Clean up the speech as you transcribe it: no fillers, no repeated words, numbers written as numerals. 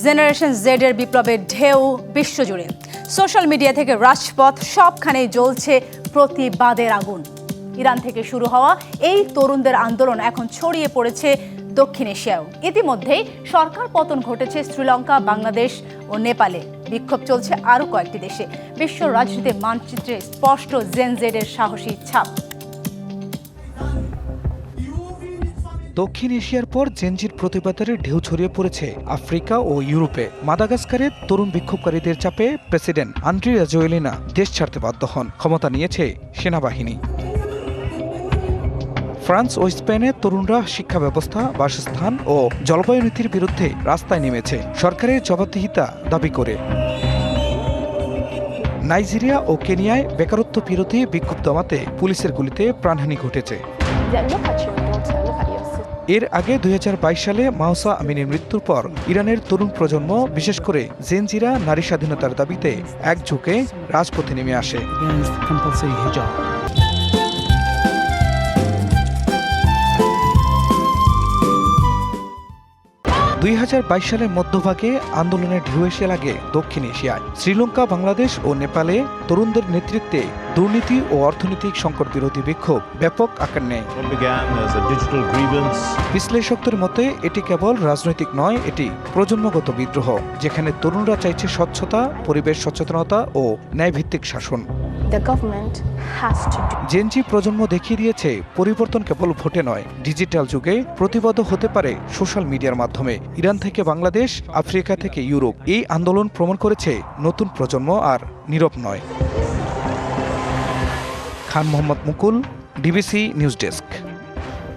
Generation Z এর বিপ্লবের ঢেউ বিশ্বজুড়ে। সোশ্যাল মিডিয়া থেকে রাজপথ সবখানেই জ্বলছে প্রতিবাদের আগুন। ইরান থেকে শুরু হওয়া এই তরুণদের আন্দোলন এখন ছড়িয়ে পড়েছে দক্ষিণ এশিয়াও। ইতিমধ্যেই সরকার পতন ঘটেছে শ্রীলঙ্কা, বাংলাদেশ ও নেপালে। বিক্ষোভ চলছে আরও কয়েকটি দেশে। বিশ্ব রাজনীতির মানচিত্রে স্পষ্ট জেন জেড এর সাহসী ছাপ। দক্ষিণ এশিয়ার পর জেনজির প্রতিবাদের ঢেউ ছড়িয়ে পড়েছে আফ্রিকা ও ইউরোপে। মাদাগাস্কারের তরুণ বিক্ষোভকারীদের চাপে প্রেসিডেন্ট আন্দ্রি রাজোয়েলিনা দেশ ছাড়তে বাধ্য হন। ক্ষমতা নিয়েছে সেনাবাহিনী। ফ্রান্স ও স্পেনে তরুণরা শিক্ষা ব্যবস্থা, বাসস্থান ও জলবায়ু নীতির বিরুদ্ধে রাস্তায় নেমেছে সরকারের জবাবদিহিতা দাবি করে। নাইজেরিয়া ও কেনিয়ায় বেকারত্ব বিরোধী বিক্ষোভ দমাতে পুলিশের গুলিতে প্রাণহানি ঘটেছে। এর আগে ২০২২ সালে মাহসা আমিনের মৃত্যুর পর ইরানের তরুণ প্রজন্ম, বিশেষ করে জেনজিরা নারী স্বাধীনতার দাবিতে একযোগে রাজপথে নেমে আসে। ২০২২ সালের মধ্যভাগে আন্দোলনের ঢেউ এসে লাগে দক্ষিণ এশিয়ায়। শ্রীলঙ্কা, বাংলাদেশ ও নেপালে তরুণদের নেতৃত্বে দুর্নীতি ও অর্থনৈতিক সংকট বিরোধী বিক্ষোভ ব্যাপক আকার নেয়। বিশ্লেষকদের মতে এটি কেবল রাজনৈতিক নয়, এটি প্রজন্মগত বিদ্রোহ, যেখানে তরুণরা চাইছে স্বচ্ছতা, পরিবেশ সচেতনতা ও ন্যায়ভিত্তিক শাসন। জেনজি প্রজন্ম দেখিয়ে দিয়েছে পরিবর্তন কেবল ভোটে নয়, ডিজিটাল যুগে প্রতিবাদ হতে পারে সোশ্যাল মিডিয়ার মাধ্যমে। ইরান থেকে বাংলাদেশ, আফ্রিকা থেকে ইউরোপ, এই আন্দোলন প্রমাণ করেছে নতুন প্রজন্ম আর নীরব নয়। খান মোহাম্মদ মুকুল, ডিবিসি নিউজ ডেস্ক।